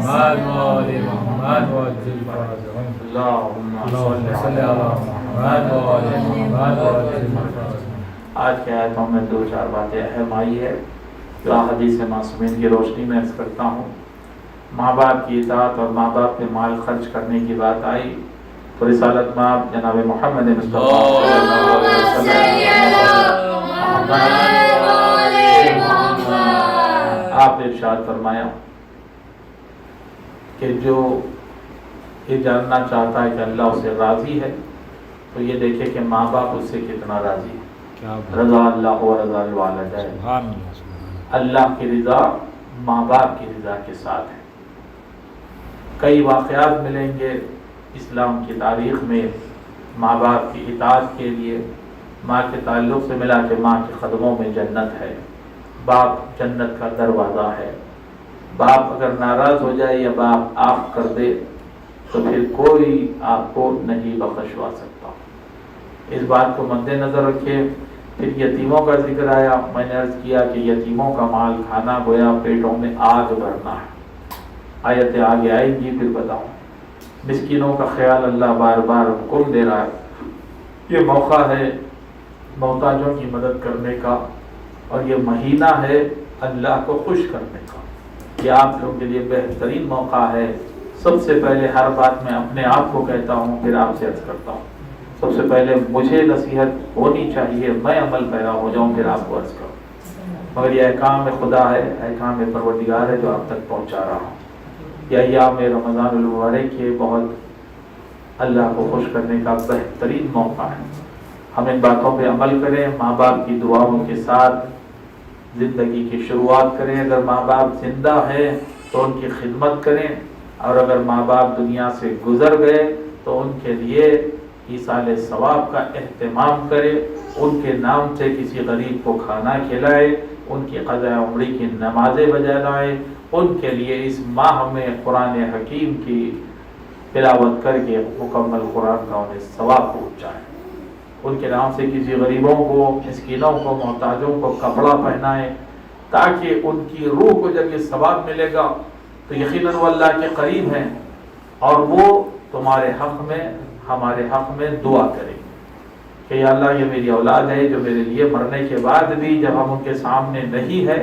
محمد وآل محمد وعجل فرجهم اللهم اللهم صل على محمد وآل محمد وعجل فرجهم۔ آج کے آیتوں میں دو چار باتیں اہم آئی ہے جو حدیث معصومین کی روشنی میں عرض کرتا ہوں۔ ماں باپ کی اطاعت اور ماں باپ کے مال خرچ کرنے کی بات آئی تو رسالت مآب جناب محمد مصطفیٰ صلی اللہ علیہ وسلم آپ نے ارشاد فرمایا کہ جو یہ جاننا چاہتا ہے کہ اللہ اسے راضی ہے تو یہ دیکھے کہ ماں باپ اس سے کتنا راضی ہے۔ رضا اللہ و رضا الوالدین، اللہ کی رضا ماں باپ کی رضا کے ساتھ ہے۔ کئی واقعات ملیں گے اسلام کی تاریخ میں ماں باپ کی اطاعت کے لیے، ماں کے تعلق سے ملا کہ ماں کے قدموں میں جنت ہے، باپ جنت کا دروازہ ہے۔ باپ اگر ناراض ہو جائے یا باپ آف کر دے تو پھر کوئی آپ کو نہیں بخشوا سکتا۔ اس بات کو مد نظر رکھے۔ پھر یتیموں کا ذکر آیا، میں نے عرض کیا کہ یتیموں کا مال کھانا گویا پیٹوں میں آگ بھرنا ہے۔ آیتیں آگے آئیں گی پھر بتاؤں۔ مسکینوں کا خیال اللہ بار بار حکم دے رہا ہے۔ یہ موقع ہے محتاجوں کی مدد کرنے کا اور یہ مہینہ ہے اللہ کو خوش کرنے کا۔ یہ آپ لوگوں کے لیے بہترین موقع ہے۔ سب سے پہلے ہر بات میں اپنے آپ کو کہتا ہوں پھر آپ سے عرض کرتا ہوں۔ سب سے پہلے مجھے نصیحت ہونی چاہیے، میں عمل پیرا ہو جاؤں پھر آپ کو عرض کروں، مگر یہ احکام خدا ہے، احکام پروردگار ہے جو آپ تک پہنچا رہا ہوں۔ یہ ایام رمضان المبارک کے بہت اللہ کو خوش کرنے کا بہترین موقع ہے۔ ہم ان باتوں پہ عمل کریں، ماں باپ کی دعاؤں کے ساتھ زندگی کی شروعات کریں۔ اگر ماں باپ زندہ ہیں تو ان کی خدمت کریں، اور اگر ماں باپ دنیا سے گزر گئے تو ان کے لیے ایصال ثواب کا اہتمام کرے، ان کے نام سے کسی غریب کو کھانا کھلائے، ان کی قضاء عمری کی نمازیں بجا لائے، ان کے لیے اس ماہ میں قرآن حکیم کی تلاوت کر کے مکمل قرآن کا انہیں ثواب پہنچائے، ان کے نام سے کسی غریبوں کو، مسکینوں کو، محتاجوں کو کپڑا پہنائے، تاکہ ان کی روح کو جب یہ ثواب ملے گا تو یقیناً وہ اللہ کے قریب ہیں اور وہ تمہارے حق میں، ہمارے حق میں دعا کریں کہ یا اللہ یہ میری اولاد ہے جو میرے لیے مرنے کے بعد بھی جب ہم ان کے سامنے نہیں ہے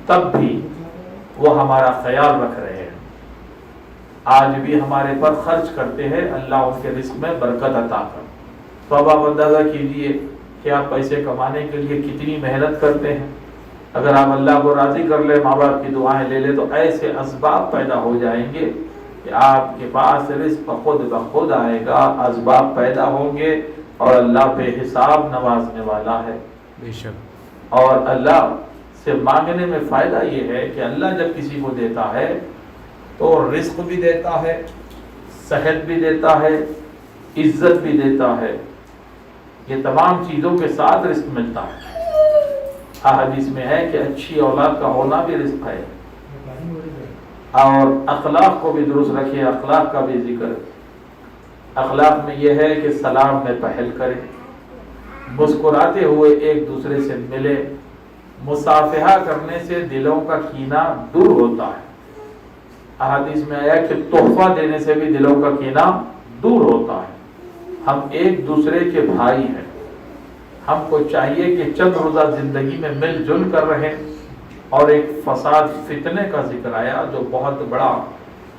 تب بھی وہ ہمارا خیال رکھ رہے ہیں، آج بھی ہمارے پر خرچ کرتے ہیں، اللہ ان کے رزق میں برکت عطا کر۔ تو اب آپ اندازہ کیجئے کہ آپ پیسے کمانے کے لیے کتنی محنت کرتے ہیں۔ اگر آپ اللہ کو راضی کر لیں، ماں باپ کی دعائیں لے لیں تو ایسے اسباب پیدا ہو جائیں گے کہ آپ کے پاس رزق خود بخود آئے گا، اسباب پیدا ہوں گے، اور اللہ بے حساب نوازنے والا ہے۔ بے شک۔ اور اللہ سے مانگنے میں فائدہ یہ ہے کہ اللہ جب کسی کو دیتا ہے تو رزق بھی دیتا ہے، صحت بھی دیتا ہے، عزت بھی دیتا ہے، یہ تمام چیزوں کے ساتھ رزق ملتا ہے۔ حدیث میں ہے کہ اچھی اولاد کا ہونا بھی رزق ہے، اور اخلاق کو بھی درست رکھے، اخلاق کا بھی ذکر۔ اخلاق میں یہ ہے کہ سلام میں پہل کرے، مسکراتے ہوئے ایک دوسرے سے ملے، مصافحہ کرنے سے دلوں کا کینہ دور ہوتا ہے۔ احادیث میں آیا کہ تحفہ دینے سے بھی دلوں کا کینہ دور ہوتا ہے۔ ہم ایک دوسرے کے بھائی ہیں، ہم کو چاہیے کہ چند روزہ زندگی میں مل جل کر رہیں۔ اور ایک فساد فتنے کا ذکر آیا جو بہت بڑا،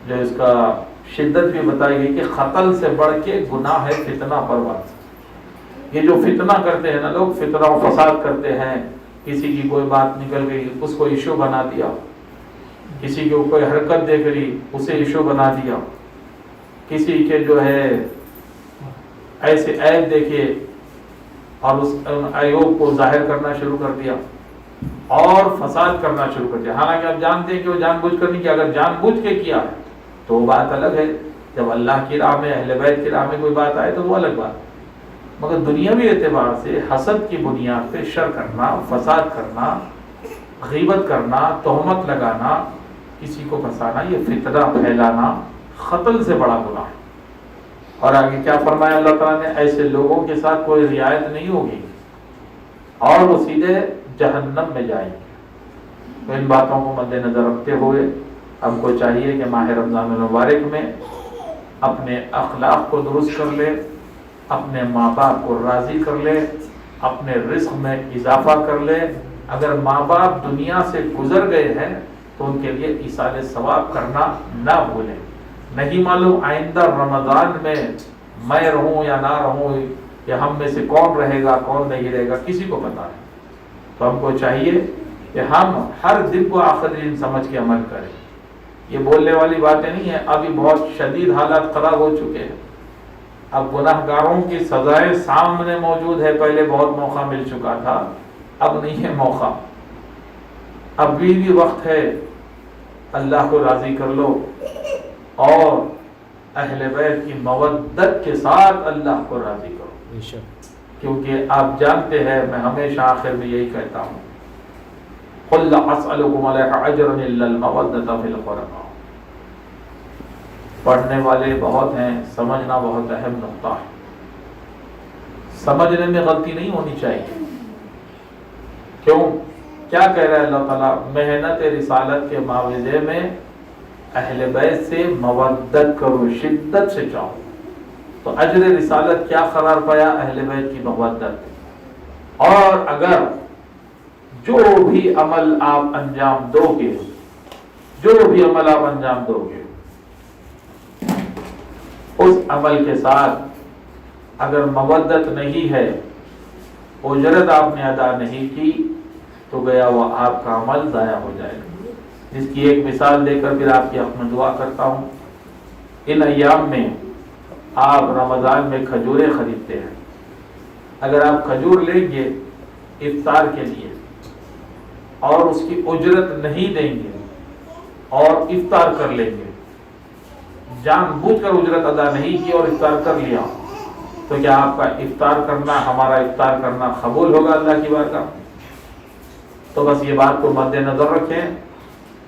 جو اس کا شدت بھی بتائی گئی کہ قتل سے بڑھ کے گناہ ہے فتنہ پرواز۔ یہ جو فتنہ کرتے ہیں نا لوگ، فتنہ و فساد کرتے ہیں، کسی کی کوئی بات نکل گئی اس کو ایشو بنا دیا، کسی کی کوئی حرکت دیکھ لی اسے ایشو بنا دیا، کسی کے جو ہے ایسے عیب دیکھے اور اس عیوب کو ظاہر کرنا شروع کر دیا اور فساد کرنا شروع کر دیا۔ حالانکہ آپ جانتے ہیں کہ وہ جان بوجھ کر نہیں کیا، اگر جان بوجھ کے کیا ہے تو وہ بات الگ ہے، جب اللہ کی راہ میں، اہل بیت کی راہ میں کوئی بات آئے تو وہ الگ بات۔ مگر دنیاوی اعتبار سے حسد کی بنیاد پہ شر کرنا، فساد کرنا، غیبت کرنا، تہمت لگانا، کسی کو پھنسانا، یہ فتنہ پھیلانا قتل سے بڑا گناہ ہے۔ اور آگے کیا فرمایا اللہ تعالیٰ نے، ایسے لوگوں کے ساتھ کوئی رعایت نہیں ہوگی اور وہ سیدھے جہنم میں جائیں گے۔ تو ان باتوں کو مد نظر رکھتے ہوئے ہم کو چاہیے کہ ماہ رمضان المبارک میں اپنے اخلاق کو درست کر لے، اپنے ماں باپ کو راضی کر لے، اپنے رزق میں اضافہ کر لے۔ اگر ماں باپ دنیا سے گزر گئے ہیں تو ان کے لیے ایصال ثواب کرنا نہ بھولیں۔ نہیں معلوم آئندہ رمضان میں میں رہوں یا نہ رہوں، یا ہم میں سے کون رہے گا کون نہیں رہے گا، کسی کو پتہ نہیں۔ تو ہم کو چاہیے کہ ہم ہر دن کو آخری دن سمجھ کے عمل کریں۔ یہ بولنے والی باتیں نہیں ہیں، ابھی بہت شدید حالات خراب ہو چکے ہیں، اب گناہ گاروں کی سزائیں سامنے موجود ہے۔ پہلے بہت موقع مل چکا تھا، اب نہیں ہے موقع، اب بھی وقت ہے۔ اللہ کو راضی کر لو اور اہل بیت کی مودت کے ساتھ اللہ کو راضی کرو، کیونکہ آپ جانتے ہیں میں ہمیشہ آخر میں یہی کہتا ہوں، قُلْ لَا أَسْأَلُكُمْ عَلَيْهِ أَجْرًا إِلَّا الْمَوَدَّةَ فِي الْقُرْبَىٰ۔ پڑھنے والے بہت ہیں، سمجھنا بہت اہم نقطہ ہے۔ سمجھنے میں غلطی نہیں ہونی چاہیے۔ کیوں؟ کیا کہہ رہا ہے اللہ تعالیٰ؟ محنت رسالت کے معاوضے میں اہل بیت سے مودت کرو، شدت سے چاہو۔ تو اجر رسالت کیا قرار پایا؟ اہل بیت کی مودت۔ اور اگر جو بھی عمل آپ انجام دو گے، جو بھی عمل آپ انجام دو گے، اس عمل کے ساتھ اگر مودت نہیں ہے، اجرت آپ نے ادا نہیں کی، تو گیا وہ آپ کا عمل ضائع ہو جائے گا۔ جس کی ایک مثال دے کر پھر آپ کی حق میں دعا کرتا ہوں۔ ان ایام میں آپ رمضان میں کھجوریں خریدتے ہیں، اگر آپ کھجور لیں گے افطار کے لیے اور اس کی اجرت نہیں دیں گے اور افطار کر لیں گے، جان بوجھ کر اجرت ادا نہیں کی اور افطار کر لیا، تو کیا آپ کا افطار کرنا، ہمارا افطار کرنا قبول ہوگا اللہ کی بارگاہ؟ تو بس یہ بات کو مد نظر رکھیں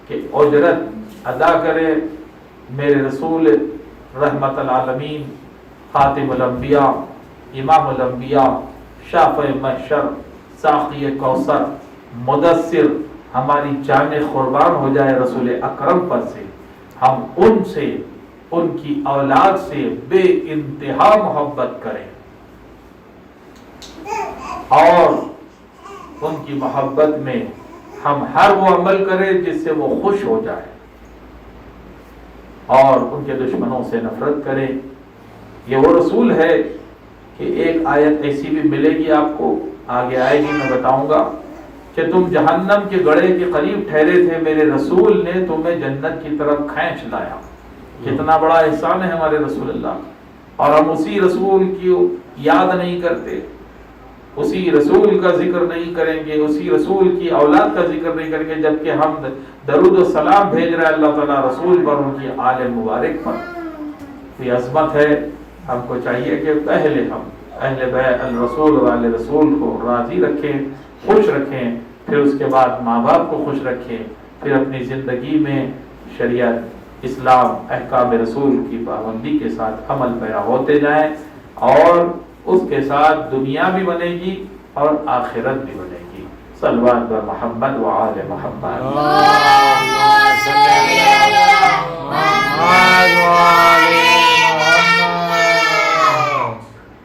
کہ اجرت ادا کرے۔ میرے رسول رحمت العالمین، خاتم الانبیاء، امام الانبیاء، شافع محشر، ساقی کوثر، مدثر، ہماری جان قربان ہو جائے رسول اکرم پر سے، ہم ان سے، ان کی اولاد سے بے انتہا محبت کریں اور ان کی محبت میں ہم ہر وہ عمل کریں جس سے وہ خوش ہو جائے اور ان کے دشمنوں سے نفرت کریں۔ یہ وہ رسول ہے کہ ایک آیت ایسی بھی ملے گی آپ کو، آگے آئے گی، میں بتاؤں گا کہ تم جہنم کے گڑھے کے قریب ٹھہرے تھے، میرے رسول نے تمہیں جنت کی طرف کھینچ لایا۔ کتنا بڑا احسان ہے ہمارے رسول اللہ، اور ہم اسی رسول کی یاد نہیں کرتے، اسی رسول کا ذکر نہیں کریں گے، اسی رسول کی اولاد کا ذکر نہیں کریں گے، جبکہ ہم درود و سلام بھیج رہے ہیں اللہ تعالیٰ رسول پر، ان کی آل مبارک پر۔ یہ عظمت ہے۔ ہم کو چاہیے کہ پہلے ہم اہل بیت الرسول و آل رسول کو راضی رکھیں، خوش رکھیں، پھر اس کے بعد ماں باپ کو خوش رکھیں، پھر اپنی زندگی میں شریعت، اسلام، احکام رسول کی پابندی کے ساتھ عمل پیرا ہوتے جائیں، اور اس کے ساتھ دنیا بھی بنے گی اور آخرت بھی بنے گی۔ صلوات بر محمد و آل محمد۔ اللهم صل على محمد وعلى